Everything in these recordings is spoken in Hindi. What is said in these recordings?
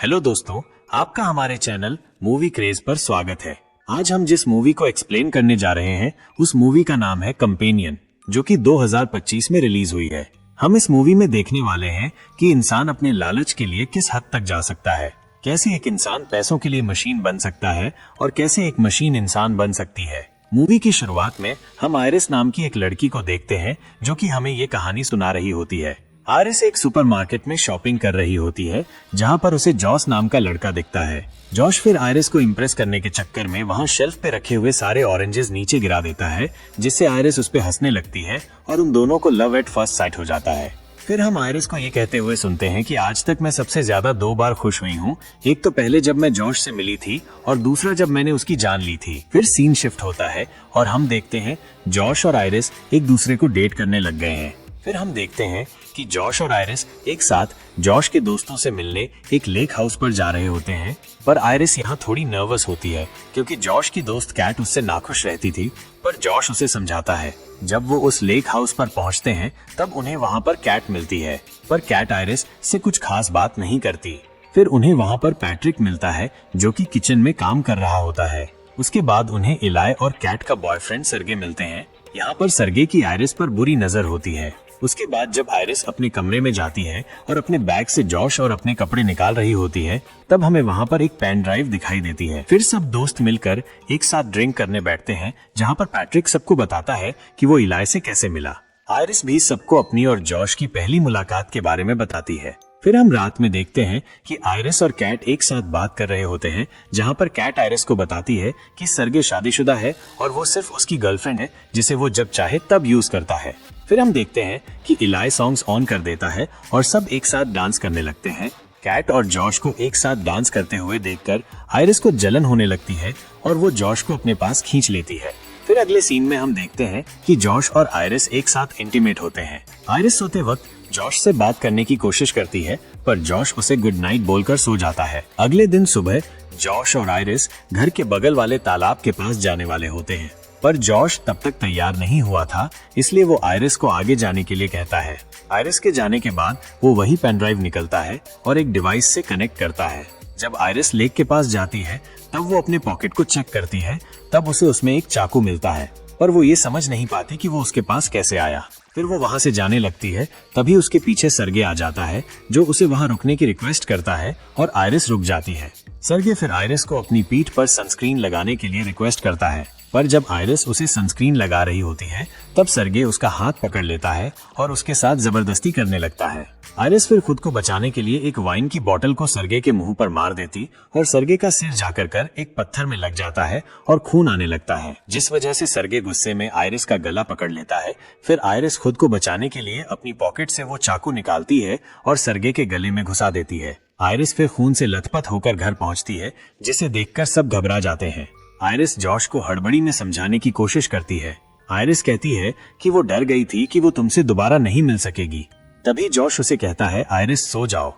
हेलो दोस्तों, आपका हमारे चैनल मूवी क्रेज पर स्वागत है। आज हम जिस मूवी को एक्सप्लेन करने जा रहे हैं उस मूवी का नाम है कंपेनियन, जो कि 2025 में रिलीज हुई है। हम इस मूवी में देखने वाले हैं कि इंसान अपने लालच के लिए किस हद तक जा सकता है, कैसे एक इंसान पैसों के लिए मशीन बन सकता है और कैसे एक मशीन इंसान बन सकती है। मूवी की शुरुआत में हम आयरिस नाम की एक लड़की को देखते हैं जो कि हमें ये कहानी सुना रही होती है। आयरिस एक सुपरमार्केट में शॉपिंग कर रही होती है जहां पर उसे जॉश नाम का लड़का दिखता है। जॉश फिर आयरिस को इम्प्रेस करने के चक्कर में वहां शेल्फ पे रखे हुए सारे ऑरेंजेस नीचे गिरा देता है, जिससे आयरिस उस पे हंसने लगती है और उन दोनों को लव एट फर्स्ट साइट हो जाता है। फिर हम आयरिस को ये कहते हुए सुनते हैं कि आज तक मैं सबसे ज्यादा 2 बार खुश हुई हूँ। एक तो पहले जब मैं जॉश से मिली थी और दूसरा जब मैंने उसकी जान ली थी। फिर सीन शिफ्ट होता है और हम देखते हैं जॉश और आयरिस एक दूसरे को डेट करने लग गए हैं। फिर हम देखते हैं कि जॉश और आयरिस एक साथ जॉश के दोस्तों से मिलने एक लेक हाउस पर जा रहे होते हैं, पर आयरिस यहाँ थोड़ी नर्वस होती है क्योंकि जॉश की दोस्त कैट उससे नाखुश रहती थी, पर जॉश उसे समझाता है। जब वो उस लेक हाउस पर पहुँचते हैं तब उन्हें वहाँ पर कैट मिलती है, पर कैट आयरिस से कुछ खास बात नहीं करती। फिर उन्हें वहाँ पर पैट्रिक मिलता है जो कि किचन में काम कर रहा होता है। उसके बाद उन्हें इलाई और कैट का बॉयफ्रेंड सर्गे मिलते हैं। यहाँ पर सर्गे की आयरिस पर बुरी नजर होती है। उसके बाद जब आयरिस अपने कमरे में जाती है और अपने बैग से जॉश और अपने कपड़े निकाल रही होती है, तब हमें वहाँ पर एक पेन ड्राइव दिखाई देती है। फिर सब दोस्त मिलकर एक साथ ड्रिंक करने बैठते हैं, जहाँ पर पैट्रिक सबको बताता है कि वो इलाई से कैसे मिला। आयरिस भी सबको अपनी और जॉश की पहली मुलाकात के बारे में बताती है। फिर हम रात में देखते हैं कि आयरिस और कैट एक साथ बात कर रहे होते हैं, जहां पर कैट आयरिस को बताती है कि सर्गे शादीशुदा है और वो सिर्फ उसकी गर्लफ्रेंड है जिसे वो जब चाहे तब यूज करता है। फिर हम देखते हैं कि इलाई सॉन्ग्स ऑन कर देता है और सब एक साथ डांस करने लगते हैं। कैट और जॉश को एक साथ डांस करते हुए देखकर आयरिस को जलन होने लगती है और वो जॉश को अपने पास खींच लेती है। फिर अगले सीन में हम देखते हैं कि जॉश और आयरिस एक साथ इंटीमेट होते हैं। आयरिस सोते वक्त जॉश से बात करने की कोशिश करती है, पर जॉश उसे गुड नाइट बोलकर सो जाता है। अगले दिन सुबह जॉश और आयरिस घर के बगल वाले तालाब के पास जाने वाले होते हैं, पर जॉश तब तक तैयार नहीं हुआ था, इसलिए वो आयरिस को आगे जाने के लिए कहता है। आयरिस के जाने के बाद वो वही पेन ड्राइव निकलता है और एक डिवाइस से कनेक्ट करता है। जब आयरिस लेक के पास जाती है तब वो अपने पॉकेट को चेक करती है, तब उसे उसमें एक चाकू मिलता है, पर वो ये समझ नहीं पाती कि वो उसके पास कैसे आया। फिर वो वहाँ से जाने लगती है, तभी उसके पीछे सर्गे आ जाता है जो उसे वहाँ रुकने की रिक्वेस्ट करता है और आयरिस रुक जाती है। सर्गे फिर आयरिस को अपनी पीठ पर सनस्क्रीन लगाने के लिए रिक्वेस्ट करता है, पर जब आयरिस उसे सनस्क्रीन लगा रही होती है तब सर्गे उसका हाथ पकड़ लेता है और उसके साथ जबरदस्ती करने लगता है। आयरिस फिर खुद को बचाने के लिए एक वाइन की बोतल को सर्गे के मुंह पर मार देती और सर्गे का सिर जाकर कर एक पत्थर में लग जाता है और खून आने लगता है, जिस वजह से सर्गे गुस्से में आयरिस का गला पकड़ लेता है। फिर आयरिस खुद को बचाने के लिए अपनी पॉकेट से वो चाकू निकालती है और सर्गे के गले में घुसा देती है। आयरिस फिर खून से लथपथ होकर घर पहुंचती है, जिसे देखकर सब घबरा जाते हैं। आयरिस जॉश को हड़बड़ी में समझाने की कोशिश करती है। आयरिस कहती है कि वो डर गई थी कि वो तुमसे दोबारा नहीं मिल सकेगी। तभी जॉश उसे कहता है आयरिस सो जाओ,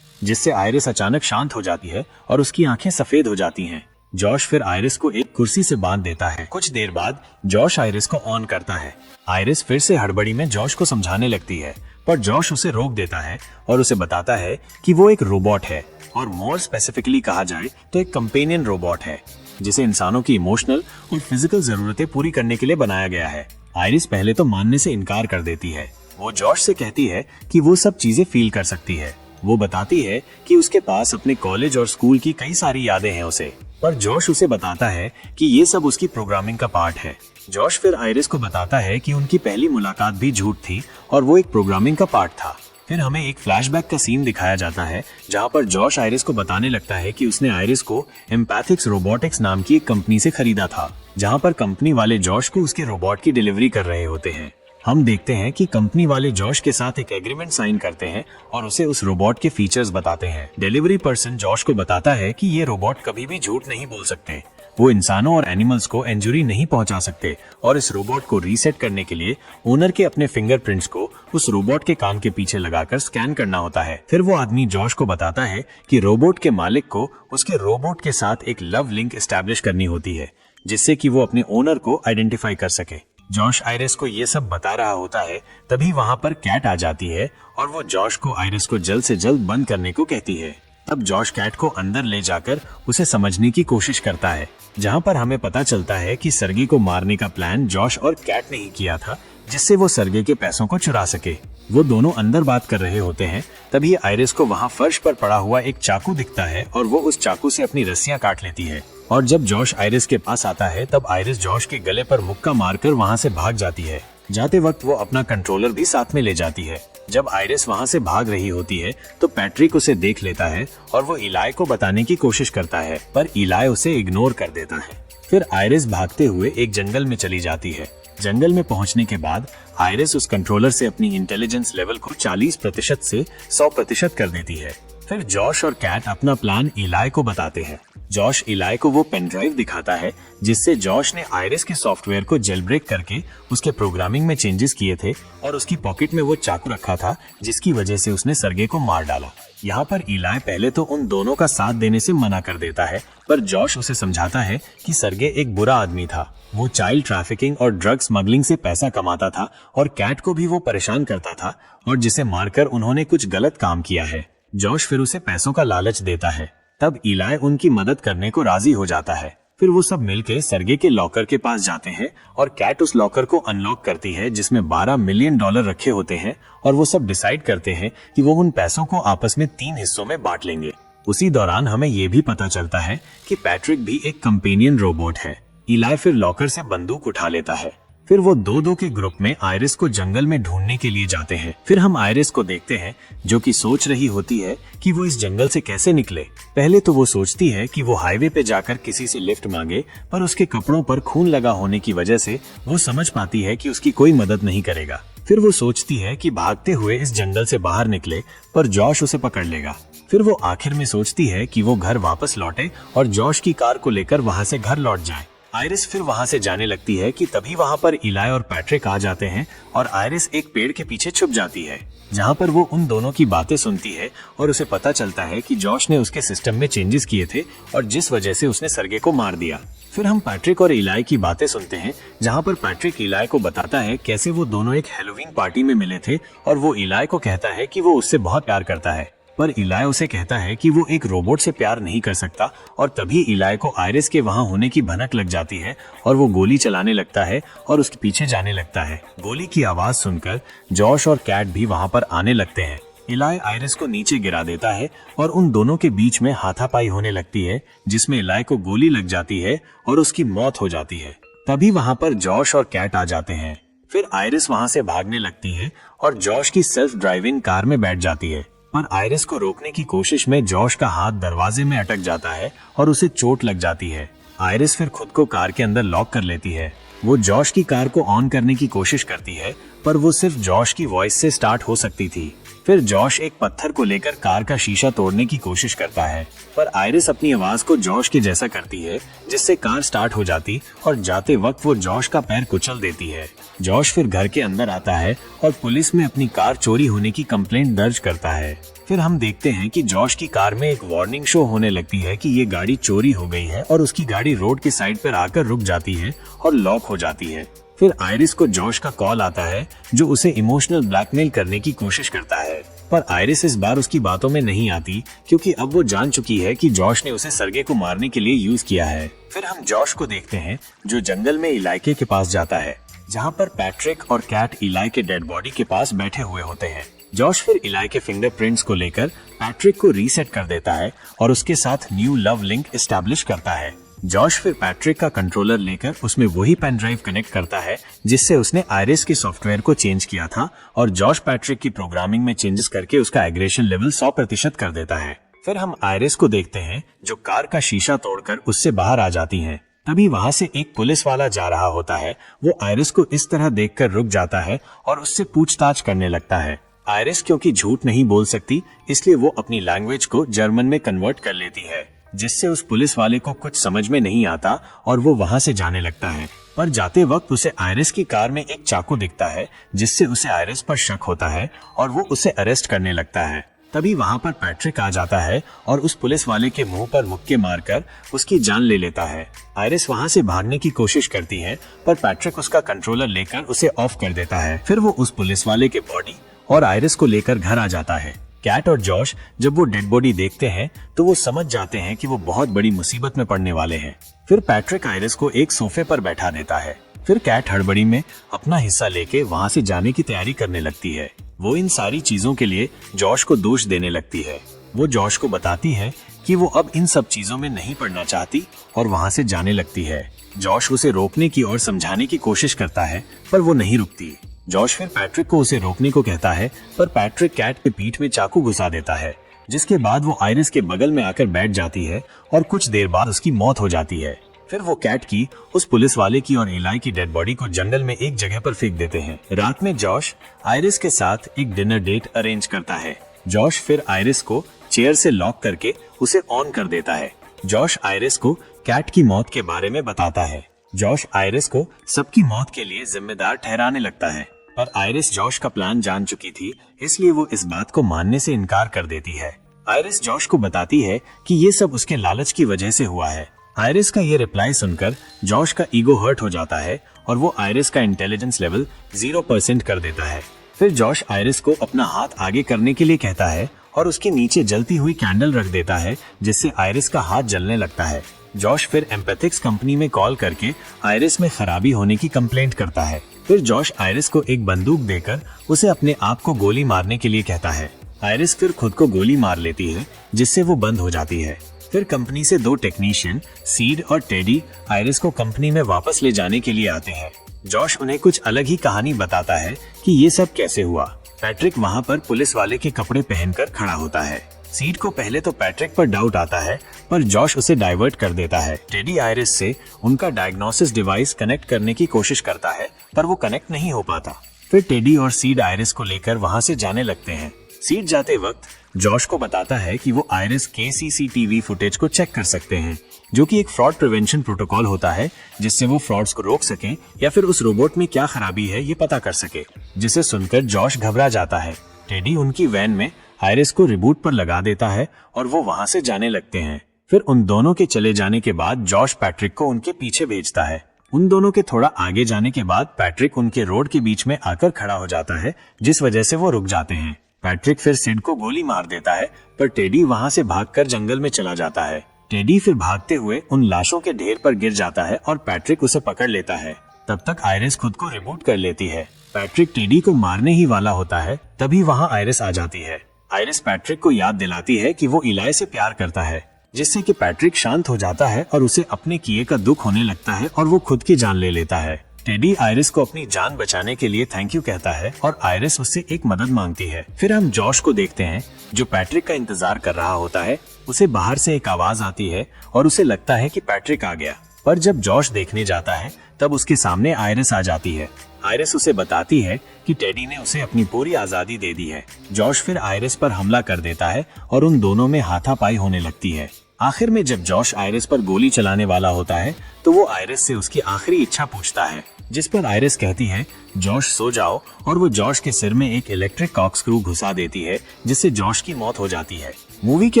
जिससे आयरिस अचानक शांत हो जाती है और उसकी आंखें सफेद हो जाती हैं। जॉश फिर आयरिस को एक कुर्सी से बांध देता है। कुछ देर बाद जॉश आयरिस को ऑन करता है। आयरिस फिर से हड़बड़ी में जॉश को समझाने लगती है, पर जॉश उसे रोक देता है और उसे बताता है कि वो एक रोबोट है, और मोर स्पेसिफिकली कहा जाए तो एक कंपेनियन रोबोट है जिसे इंसानों की इमोशनल और फिजिकल जरूरतें पूरी करने के लिए बनाया गया है। आयरिस पहले तो मानने से इनकार कर देती है। वो जॉश से कहती है कि वो सब चीजें फील कर सकती है। वो बताती है कि उसके पास अपने कॉलेज और स्कूल की कई सारी यादें हैं उसे, पर जॉश उसे बताता है कि ये सब उसकी प्रोग्रामिंग का पार्ट है। जॉश फिर आयरिस को बताता है कि उनकी पहली मुलाकात भी झूठ थी और वो एक प्रोग्रामिंग का पार्ट था। फिर हमें एक फ्लैशबैक का सीन दिखाया जाता है, जहाँ पर जॉश आयरिस को बताने लगता है कि उसने आयरिस को एम्पैथिक्स रोबोटिक्स नाम की एक कंपनी से खरीदा था, जहाँ पर कंपनी वाले जॉश को उसके रोबोट की डिलीवरी कर रहे होते हैं। हम देखते हैं कि कंपनी वाले जॉश के साथ एक एग्रीमेंट साइन करते हैं और उसे उस रोबोट के फीचर्स बताते हैं। डिलीवरी पर्सन जॉश को बताता है कि ये रोबोट कभी भी झूठ नहीं बोल सकते, वो इंसानों और एनिमल्स को इंजरी नहीं पहुंचा सकते, और इस रोबोट को रीसेट करने के लिए ओनर के अपने फिंगरप्रिंट्स को उस रोबोट के कान के पीछे लगाकर स्कैन करना होता है। फिर वो आदमी जॉश को बताता है कि रोबोट के मालिक को उसके रोबोट के साथ एक लव लिंक एस्टैब्लिश करनी होती है, जिससे कि वो अपने ओनर को आइडेंटिफाई कर सके। जॉश आयरिस को ये सब बता रहा होता है, तभी वहाँ पर कैट आ जाती है और वो जॉश को आयरिस को जल्द से जल्द बंद करने को कहती है। तब जॉश कैट को अंदर ले जाकर उसे समझने की कोशिश करता है, जहाँ पर हमें पता चलता है कि सर्गे को मारने का प्लान जॉश और कैट ने ही किया था, जिससे वो सर्गे के पैसों को चुरा सके। वो दोनों अंदर बात कर रहे होते हैं, तभी आयरिस को वहाँ फर्श पर पड़ा हुआ एक चाकू दिखता है और वो उस चाकू से अपनी रस्सियां काट लेती है। और जब जॉश आयरिस के पास आता है तब आयरिस जॉश के गले पर मुक्का मारकर वहाँ से भाग जाती है। जाते वक्त वो अपना कंट्रोलर भी साथ में ले जाती है। जब आयरिस वहाँ से भाग रही होती है तो पैट्रिक उसे देख लेता है और वो इलाई को बताने की कोशिश करता है, पर इलाई उसे इग्नोर कर देता है। फिर आयरिस भागते हुए एक जंगल में चली जाती है। जंगल में पहुंचने के बाद आयरिस उस कंट्रोलर से अपनी इंटेलिजेंस लेवल को 40% से 100% कर देती है। फिर जॉश और कैट अपना प्लान इलाई को बताते हैं। जॉश इलाई को वो पेन ड्राइव दिखाता है जिससे जॉश ने आयरिस के सॉफ्टवेयर को जेल ब्रेक करके उसके प्रोग्रामिंग में चेंजेस किए थे और उसकी पॉकेट में वो चाकू रखा था जिसकी वजह से उसने सर्गे को मार डाला। यहाँ पर इलाई पहले तो उन दोनों का साथ देने से मना कर देता है, पर जॉश उसे समझाता है कि सर्गे एक बुरा आदमी था। वो चाइल्ड ट्रैफिकिंग और ड्रग स्मगलिंग से पैसा कमाता था और कैट को भी वो परेशान करता था और जिसे मारकर उन्होंने कुछ गलत काम किया है। जॉश फिर उसे पैसों का लालच देता है। तब इलाई उनकी मदद करने को राजी हो जाता है। फिर वो सब मिलके सर्गे के लॉकर के पास जाते हैं और कैट उस लॉकर को अनलॉक करती है जिसमें $12 मिलियन रखे होते हैं और वो सब डिसाइड करते हैं कि वो उन पैसों को आपस में 3 हिस्सों में बांट लेंगे। उसी दौरान हमें ये भी पता चलता है कि पैट्रिक भी एक कंपेनियन रोबोट है। इलाई फिर लॉकर से बंदूक उठा लेता है। फिर वो दो के ग्रुप में आयरिस को जंगल में ढूंढने के लिए जाते हैं। फिर हम आयरिस को देखते हैं जो कि सोच रही होती है कि वो इस जंगल से कैसे निकले। पहले तो वो सोचती है कि वो हाईवे पे जाकर किसी से लिफ्ट मांगे, पर उसके कपड़ों पर खून लगा होने की वजह से वो समझ पाती है कि उसकी कोई मदद नहीं करेगा। फिर वो सोचती है कि भागते हुए इस जंगल से बाहर निकले, पर जॉश उसे पकड़ लेगा। फिर वो आखिर में सोचती है कि वो घर वापस लौटे और जॉश की कार को लेकर वहाँ से घर लौट जाए। आयरिस फिर वहाँ से जाने लगती है कि तभी वहाँ पर इलाई और पैट्रिक आ जाते हैं और आयरिस एक पेड़ के पीछे छुप जाती है, जहाँ पर वो उन दोनों की बातें सुनती है और उसे पता चलता है कि जॉश ने उसके सिस्टम में चेंजेस किए थे और जिस वजह से उसने सर्गे को मार दिया। फिर हम पैट्रिक और इलाई की बातें सुनते हैं, जहाँ पर पैट्रिक इलाई को बताता है कैसे वो दोनों एक हैलोवीन पार्टी में मिले थे और वो इलाई को कहता है कि वो उससे बहुत प्यार करता है, पर इलाई उसे कहता है कि वो एक रोबोट से प्यार नहीं कर सकता। और तभी इलाई को आयरिस के वहाँ होने की भनक लग जाती है और वो गोली चलाने लगता है और उसके पीछे जाने लगता है। गोली की आवाज सुनकर जॉश और कैट भी वहाँ पर आने लगते हैं। इलाई आयरिस को नीचे गिरा देता है और उन दोनों के बीच में हाथापाई होने लगती है, जिसमें इलाई को गोली लग जाती है और उसकी मौत हो जाती है। तभी वहाँ पर जॉश और कैट आ जाते हैं। फिर आयरिस वहाँ से भागने लगती है और जॉश की सेल्फ ड्राइविंग कार में बैठ जाती है, पर आयरिस को रोकने की कोशिश में जॉश का हाथ दरवाजे में अटक जाता है और उसे चोट लग जाती है। आयरिस फिर खुद को कार के अंदर लॉक कर लेती है। वो जॉश की कार को ऑन करने की कोशिश करती है, पर वो सिर्फ जॉश की वॉइस से स्टार्ट हो सकती थी। फिर जॉश एक पत्थर को लेकर कार का शीशा तोड़ने की कोशिश करता है, पर आयरिस अपनी आवाज को जॉश के जैसा करती है, जिससे कार स्टार्ट हो जाती और जाते वक्त वो जॉश का पैर कुचल देती है। जॉश फिर घर के अंदर आता है और पुलिस में अपनी कार चोरी होने की कंप्लेंट दर्ज करता है। फिर हम देखते हैं कि जॉश की कार में एक वार्निंग शो होने लगती है कि ये गाड़ी चोरी हो गई है और उसकी गाड़ी रोड के साइड पर आकर रुक जाती है और लॉक हो जाती है। फिर आयरिस को जॉश का कॉल आता है जो उसे इमोशनल ब्लैकमेल करने की कोशिश करता है, पर आयरिस इस बार उसकी बातों में नहीं आती क्योंकि अब वो जान चुकी है कि जॉश ने उसे सर्गे को मारने के लिए यूज किया है। फिर हम जॉश को देखते हैं जो जंगल में इलाके के पास जाता है, जहाँ पर पैट्रिक और कैट इलाई के डेड बॉडी के पास बैठे हुए होते हैं। जॉश फिर इलाई के फिंगरप्रिंट्स को लेकर पैट्रिक को रीसेट कर देता है और उसके साथ न्यू लव लिंक एस्टैब्लिश करता है। जॉश फिर पैट्रिक का कंट्रोलर लेकर उसमें वही पेन ड्राइव कनेक्ट करता है जिससे उसने आयरिस के सॉफ्टवेयर को चेंज किया था और जॉश पैट्रिक की प्रोग्रामिंग में चेंजेस करके उसका एग्रेशन लेवल 100% कर देता है। फिर हम आयरिस को देखते हैं जो कार का शीशा तोड़कर उससे बाहर आ जाती है। तभी वहाँ से एक पुलिस वाला जा रहा होता है। वो आयरिस को इस तरह देखकर रुक जाता है और उससे पूछताछ करने लगता है। आयरिस क्योंकि झूठ नहीं बोल सकती, इसलिए वो अपनी लैंग्वेज को जर्मन में कन्वर्ट कर लेती है, जिससे उस पुलिस वाले को कुछ समझ में नहीं आता और वो वहाँ से जाने लगता है। पर जाते वक्त उसे आयरिस की कार में एक चाकू दिखता है, जिससे उसे आयरिस पर शक होता है और वो उसे अरेस्ट करने लगता है। तभी वहाँ पर पैट्रिक आ जाता है और उस पुलिस वाले के मुंह पर मुक्के मारकर उसकी जान ले लेता है। आयरिस वहाँ से भागने की कोशिश करती है, पर पैट्रिक उसका कंट्रोलर लेकर उसे ऑफ कर देता है। फिर वो उस पुलिस वाले के बॉडी और आयरिस को लेकर घर आ जाता है। कैट और जॉश जब वो डेड बॉडी देखते हैं तो वो समझ जाते हैं कि वो बहुत बड़ी मुसीबत में पड़ने वाले हैं। फिर पैट्रिक आयरिस को एक सोफे पर बैठा देता है। फिर कैट हड़बड़ी में अपना हिस्सा लेके वहाँ से जाने की तैयारी करने लगती है। वो इन सारी चीजों के लिए जॉश को दोष देने लगती है। वो जॉश को बताती है कि वो अब इन सब चीजों में नहीं पड़ना चाहती और वहाँ से जाने लगती है। जॉश उसे रोकने की और समझाने की कोशिश करता है पर वो नहीं रुकती। जॉश फिर पैट्रिक को उसे रोकने को कहता है पर पैट्रिक कैट के पीठ में चाकू घुसा देता है, जिसके बाद वो आयरिस के बगल में आकर बैठ जाती है और कुछ देर बाद उसकी मौत हो जाती है। फिर वो कैट की, उस पुलिस वाले की और एलाई की डेड बॉडी को जंगल में एक जगह पर फेंक देते हैं। रात में जॉश आयरिस के साथ एक डिनर डेट अरेंज करता है। जॉश फिर आयरिस को चेयर से लॉक करके उसे ऑन कर देता है। जॉश आयरिस को कैट की मौत के बारे में बताता है। जॉश आयरिस को सबकी मौत के लिए जिम्मेदार ठहराने लगता है, पर आयरिस जॉश का प्लान जान चुकी थी, इसलिए वो इस बात को मानने से इनकार कर देती है। आयरिस जॉश को बताती है कि ये सब उसके लालच की वजह से हुआ है। आयरिस का ये रिप्लाई सुनकर जॉश का ईगो हर्ट हो जाता है और वो आयरिस का इंटेलिजेंस लेवल 0% कर देता है। फिर जॉश आयरिस को अपना हाथ आगे करने के लिए कहता है और उसके नीचे जलती हुई कैंडल रख देता है, जिससे आयरिस का हाथ जलने लगता है। जॉश फिर एम्पैथिक्स कंपनी में कॉल करके आयरिस में खराबी होने की कंप्लेंट करता है। फिर जॉश आयरिस को एक बंदूक देकर उसे अपने आप को गोली मारने के लिए कहता है। आयरिस फिर खुद को गोली मार लेती है, जिससे वो बंद हो जाती है। फिर कंपनी से 2 टेक्नीशियन सीड और टेडी आयरिस को कंपनी में वापस ले जाने के लिए आते हैं। जॉश उन्हें कुछ अलग ही कहानी बताता है कि ये सब कैसे हुआ। पैट्रिक वहाँ पर पुलिस वाले के कपड़े पहनकर खड़ा होता है। सीड को पहले तो पैट्रिक पर डाउट आता है, पर जॉश उसे डाइवर्ट कर देता है। टेडी आयरिस से उनका डायग्नोसिस डिवाइस कनेक्ट करने की कोशिश करता है, पर वो कनेक्ट नहीं हो पाता। फिर टेडी और सीड आयरिस को लेकर वहाँ से जाने लगते हैं। सीड जाते वक्त जॉश को बताता है कि वो आयरिस के CCTV फुटेज को चेक कर सकते हैं, जो कि एक फ्रॉड प्रिवेंशन प्रोटोकॉल होता है, जिससे वो फ्रॉड्स को रोक सकें या फिर उस रोबोट में क्या खराबी है ये पता कर सके। जिसे सुनकर जॉश घबरा जाता है। टेडी उनकी वैन में आयरिस को रिबूट पर लगा देता है और वो वहाँ से जाने लगते हैं। फिर उन दोनों के चले जाने के बाद जॉश पैट्रिक को उनके पीछे भेजता है। उन दोनों के थोड़ा आगे जाने के बाद पैट्रिक उनके रोड के बीच में आकर खड़ा हो जाता है, जिस वजह से वो रुक जाते हैं। पैट्रिक फिर सिड को गोली मार देता है, पर टेडी वहाँ से भागकर जंगल में चला जाता है। टेडी फिर भागते हुए उन लाशों के ढेर पर गिर जाता है और पैट्रिक उसे पकड़ लेता है। तब तक आयरिस खुद को रिबूट कर लेती है। पैट्रिक टेडी को मारने ही वाला होता है, तभी वहाँ आयरिस आ जाती है। आयरिस पैट्रिक को याद दिलाती है कि वो इलाई से प्यार करता है, जिससे कि पैट्रिक शांत हो जाता है और उसे अपने किए का दुख होने लगता है और वो खुद की जान ले लेता है। टेडी आयरिस को अपनी जान बचाने के लिए थैंक यू कहता है और आयरिस उससे एक मदद मांगती है। फिर हम जॉश को देखते हैं, जो पैट्रिक का इंतजार कर रहा होता है। उसे बाहर से एक आवाज आती है और उसे लगता है कि पैट्रिक आ गया, पर जब जॉश देखने जाता है तब उसके सामने आयरिस आ जाती है। आयरिस उसे बताती है कि टेडी ने उसे अपनी पूरी आजादी दे दी है। जॉश फिर आयरिस पर हमला कर देता है और उन दोनों में हाथापाई होने लगती है। आखिर में जब जॉश आयरिस पर गोली चलाने वाला होता है तो वो आयरिस से उसकी आखिरी इच्छा पूछता है, जिस पर आयरिस कहती है जॉश सो जाओ, और वो जॉश के सिर में एक इलेक्ट्रिक कॉर्कस्क्रू घुसा देती है, जिससे जॉश की मौत हो जाती है। मूवी के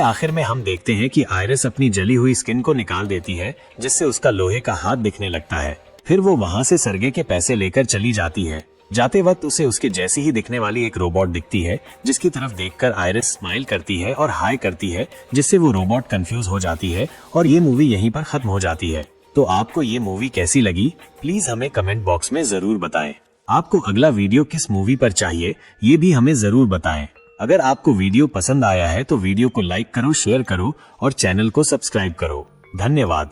आखिर में हम देखते हैं कि आयरिस अपनी जली हुई स्किन को निकाल देती है, जिससे उसका लोहे का हाथ दिखने लगता है। फिर वो वहाँ से सरगे के पैसे लेकर चली जाती है। जाते वक्त उसे उसके जैसी ही दिखने वाली एक रोबोट दिखती है, जिसकी तरफ देखकर आयरिस स्माइल करती है और हाय करती है, जिससे वो रोबोट कंफ्यूज हो जाती है और ये मूवी यहीं पर खत्म हो जाती है। तो आपको ये मूवी कैसी लगी, प्लीज हमें कमेंट बॉक्स में जरूर बताएं। आपको अगला वीडियो किस मूवी पर चाहिए ये भी हमें जरूर बताएं। अगर आपको वीडियो पसंद आया है तो वीडियो को लाइक करो, शेयर करो और चैनल को सब्सक्राइब करो। धन्यवाद।